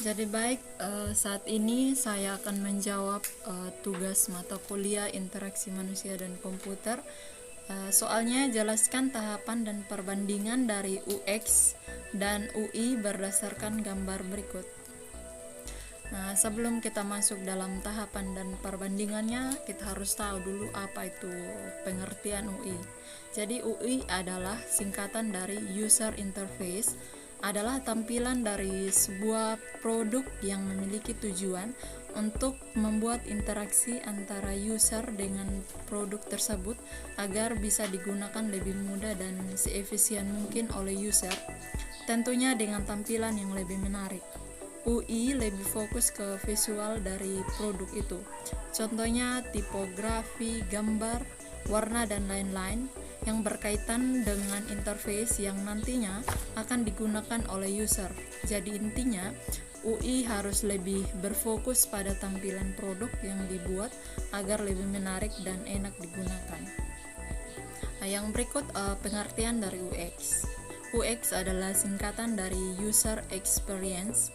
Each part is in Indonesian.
Jadi baik, saat ini saya akan menjawab tugas mata kuliah interaksi manusia dan komputer. Soalnya jelaskan tahapan dan perbandingan dari UX dan UI berdasarkan gambar berikut. Nah, sebelum kita masuk dalam tahapan dan perbandingannya, kita harus tahu dulu apa itu pengertian UI. Jadi UI adalah singkatan dari user interface, adalah tampilan dari sebuah produk yang memiliki tujuan untuk membuat interaksi antara user dengan produk tersebut agar bisa digunakan lebih mudah dan seefisien mungkin oleh user, tentunya dengan tampilan yang lebih menarik. UI lebih fokus ke visual dari produk itu. Contohnya tipografi, gambar, warna, dan lain-lain yang berkaitan dengan interface yang nantinya akan digunakan oleh user. Jadi intinya, UI harus lebih berfokus pada tampilan produk yang dibuat agar lebih menarik dan enak digunakan. Nah, yang berikut pengertian dari UX. UX adalah singkatan dari User Experience,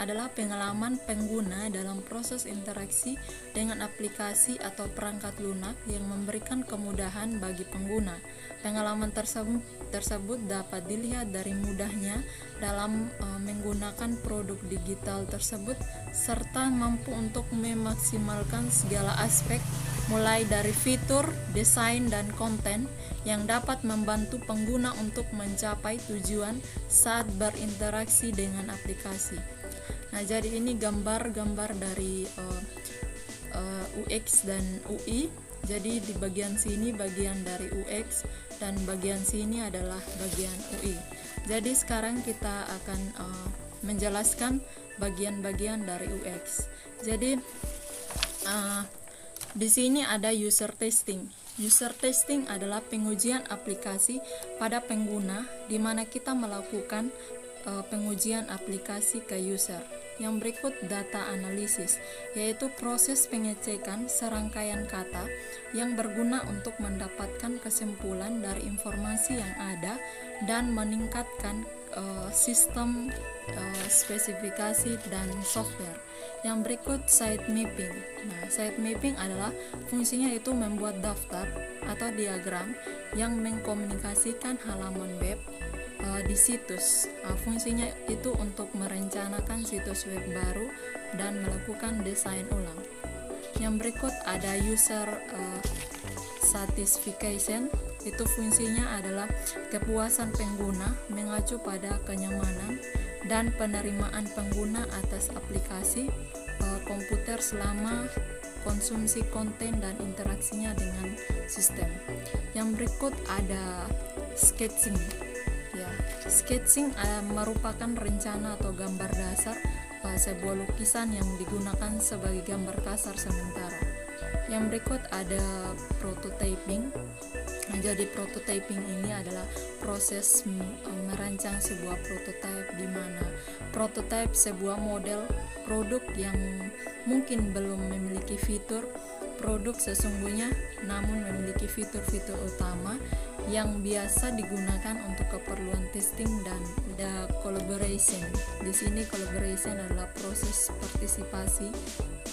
adalah pengalaman pengguna dalam proses interaksi dengan aplikasi atau perangkat lunak yang memberikan kemudahan bagi pengguna. Pengalaman tersebut dapat dilihat dari mudahnya dalam menggunakan produk digital tersebut serta mampu untuk memaksimalkan segala aspek mulai dari fitur, desain, dan konten yang dapat membantu pengguna untuk mencapai tujuan saat berinteraksi dengan aplikasi. Nah, jadi ini gambar-gambar dari UX dan UI. Jadi di bagian sini bagian dari UX dan bagian sini adalah bagian UI. Jadi sekarang kita akan menjelaskan bagian-bagian dari UX. Jadi di sini ada user testing. User testing adalah pengujian aplikasi pada pengguna di mana kita melakukan pengujian aplikasi ke user. Yang berikut data analisis, yaitu proses pengecekan serangkaian kata yang berguna untuk mendapatkan kesimpulan dari informasi yang ada dan meningkatkan sistem spesifikasi dan software. Yang berikut site mapping. Nah, site mapping adalah fungsinya itu membuat daftar atau diagram yang mengkomunikasikan halaman web di situs. Fungsinya itu untuk merencanakan situs web baru dan melakukan desain ulang. Yang berikut ada user satisfaction. Itu fungsinya adalah kepuasan pengguna mengacu pada kenyamanan dan penerimaan pengguna atas aplikasi komputer selama konsumsi konten dan interaksinya dengan sistem. Yang berikut ada sketching. Sketching merupakan rencana atau gambar dasar sebuah lukisan yang digunakan sebagai gambar kasar sementara. Yang berikut ada prototyping. Nah, jadi prototyping ini adalah proses merancang sebuah prototype, di mana prototype sebuah model produk yang mungkin belum memiliki fitur produk sesungguhnya, namun memiliki fitur-fitur utama yang biasa digunakan untuk keperluan testing dan the collaboration. Di sini collaboration adalah proses partisipasi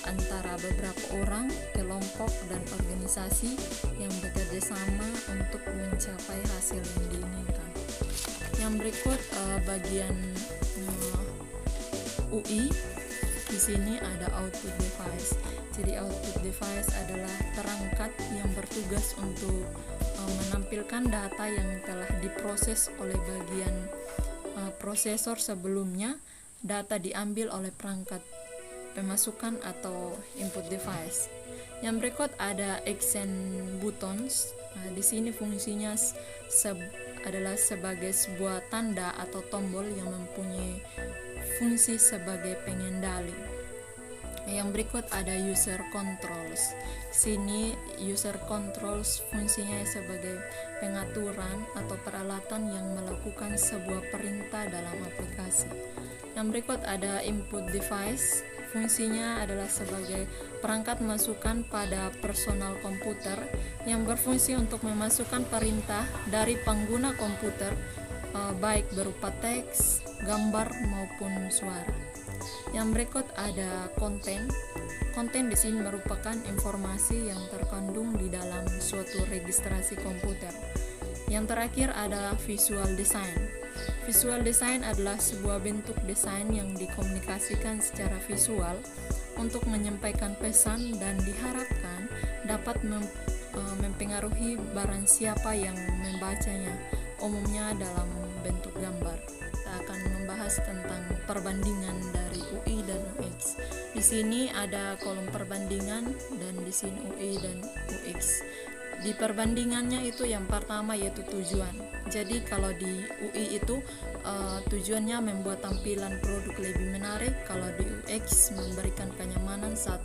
antara beberapa orang, kelompok, dan organisasi yang bekerja sama untuk mencapai hasil yang diinginkan. Yang berikut bagian UI. Di sini ada output device. Jadi output device adalah perangkat yang bertugas untuk menampilkan data yang telah diproses oleh bagian prosesor sebelumnya. Data diambil oleh perangkat pemasukan atau input device. Yang berikut ada action buttons. Nah, di sini fungsinya adalah sebagai sebuah tanda atau tombol yang mempunyai fungsi sebagai pengendali. Yang berikut ada user controls. Sini user controls fungsinya sebagai pengaturan atau peralatan yang melakukan sebuah perintah dalam aplikasi. Yang berikut ada input device. Fungsinya adalah sebagai perangkat masukan pada personal komputer yang berfungsi untuk memasukkan perintah dari pengguna komputer, baik berupa teks, gambar maupun suara. Yang berikut ada konten. Konten di sini merupakan informasi yang terkandung di dalam suatu registrasi komputer. Yang terakhir adalah visual design. Visual design adalah sebuah bentuk desain yang dikomunikasikan secara visual untuk menyampaikan pesan dan diharapkan dapat mempengaruhi barang siapa yang membacanya, umumnya dalam bentuk gambar. Kita akan membahas tentang perbandingan dari UI dan UX. Di sini ada kolom perbandingan dan di sini UI dan UX. Di perbandingannya itu yang pertama yaitu tujuan. Jadi kalau di UI itu tujuannya membuat tampilan produk lebih menarik, kalau di UX memberikan kenyamanan saat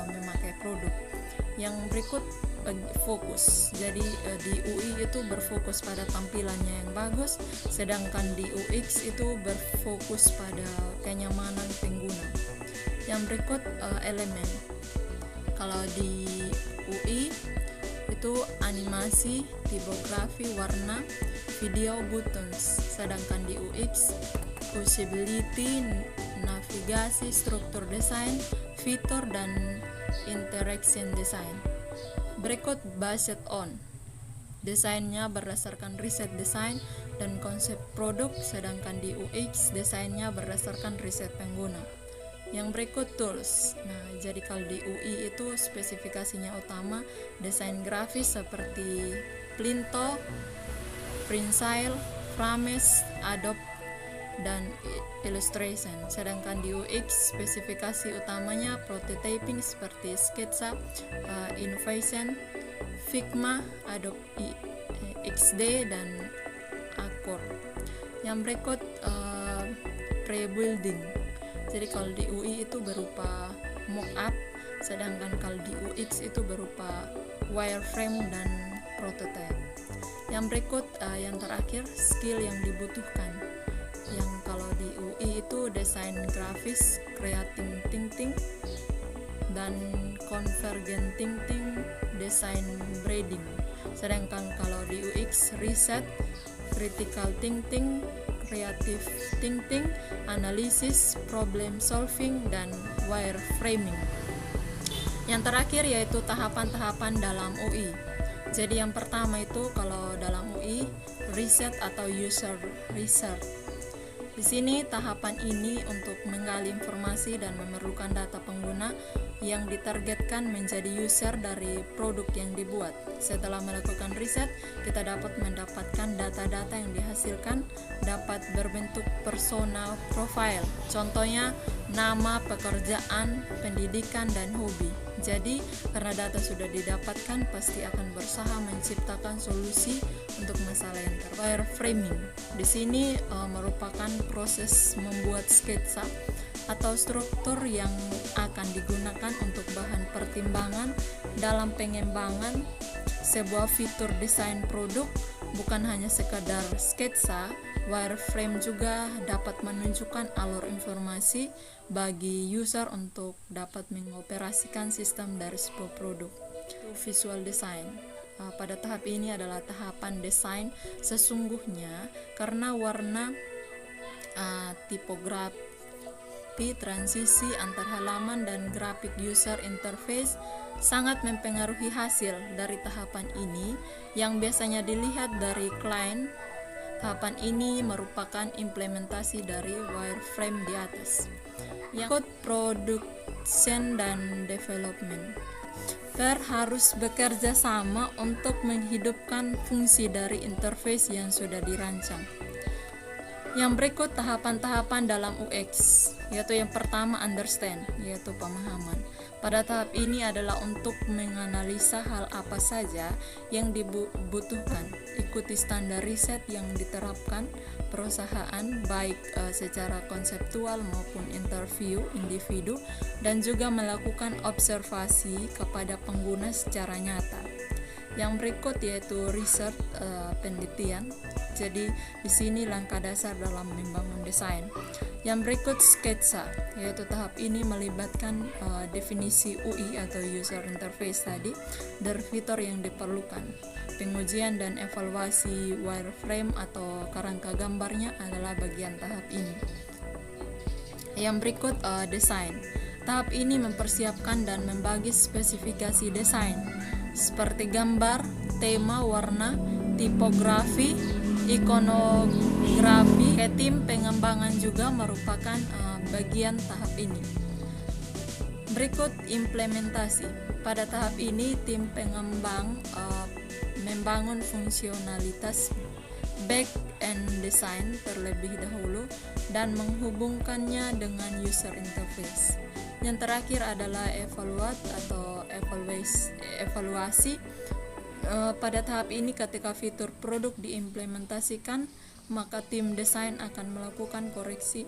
memakai produk. Yang berikut fokus. Jadi di UI itu berfokus pada tampilannya yang bagus, sedangkan di UX itu berfokus pada kenyamanan pengguna. Yang berikut elemen. Kalau di UI itu animasi, tipografi, warna, video, buttons. Sedangkan di UX usability, navigasi, struktur desain, fitur dan interaction design. Berikut based on. Desainnya berdasarkan riset desain dan konsep produk, sedangkan di UX desainnya berdasarkan riset pengguna. Yang berikut tools. Nah, jadi kalau di UI itu spesifikasinya utama desain grafis seperti Plinto, Printstyle, Frames, Adobe dan Illustration. Sedangkan di UX spesifikasi utamanya prototyping seperti Sketsa, InVision, Figma, Adobe XD dan Accord. Yang berikut pre-building. Jadi kalau di UI itu berupa mock-up, sedangkan kalau di UX itu berupa wireframe dan prototype. Yang berikut yang terakhir skill yang dibutuhkan. Yang kalau di UI itu desain grafis, creating thinking, dan convergent thinking, desain breeding. Sedangkan kalau di UX riset, critical thinking, creative thinking, analisis, problem solving, dan wireframing. Yang terakhir yaitu tahapan-tahapan dalam UI. Jadi yang pertama itu kalau dalam UI riset atau user research. Di sini tahapan ini untuk menggali informasi dan memerlukan data pengguna yang ditargetkan menjadi user dari produk yang dibuat. Setelah melakukan riset, kita dapat mendapatkan data-data yang dihasilkan dapat berbentuk personal profile. Contohnya nama, pekerjaan, pendidikan, dan hobi. Jadi, karena data sudah didapatkan, pasti akan berusaha menciptakan solusi untuk masalah yang wireframing. Di sini merupakan proses membuat sketsa atau struktur yang akan digunakan untuk bahan pertimbangan dalam pengembangan sebuah fitur desain produk. Bukan hanya sekadar sketsa, wireframe juga dapat menunjukkan alur informasi bagi user untuk dapat mengoperasikan sistem dari sebuah produk. Visual design. Pada tahap ini adalah tahapan desain sesungguhnya karena warna, tipografi, transisi antar halaman, dan grafik user interface sangat mempengaruhi hasil dari tahapan ini yang biasanya dilihat dari klien. Tahapan ini merupakan implementasi dari wireframe di atas. Yang production dan development. Harus bekerja sama untuk menghidupkan fungsi dari interface yang sudah dirancang. Yang berikut tahapan-tahapan dalam UX, yaitu yang pertama understand, yaitu pemahaman. Pada tahap ini adalah untuk menganalisa hal apa saja yang dibutuhkan, ikuti standar riset yang diterapkan perusahaan baik secara konseptual maupun interview individu, dan juga melakukan observasi kepada pengguna secara nyata. Yang berikut yaitu research, penelitian. Jadi di sini langkah dasar dalam membangun desain. Yang berikut sketsa, yaitu tahap ini melibatkan definisi UI atau user interface tadi dari fitur yang diperlukan. Pengujian dan evaluasi wireframe atau kerangka gambarnya adalah bagian tahap ini. Yang berikut desain. Tahap ini mempersiapkan dan membagi spesifikasi desain seperti gambar, tema, warna, tipografi, ikonografi. Tim pengembangan juga merupakan bagian tahap ini. Berikut implementasi. Pada tahap ini tim pengembang membangun fungsionalitas back end design terlebih dahulu dan menghubungkannya dengan user interface. Yang terakhir adalah evaluasi. Pada tahap ini ketika fitur produk diimplementasikan, maka tim desain akan melakukan koreksi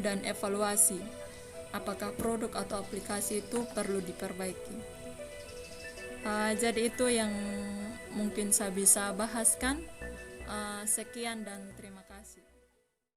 dan evaluasi apakah produk atau aplikasi itu perlu diperbaiki. Jadi itu yang mungkin saya bisa bahaskan. Sekian dan terima kasih.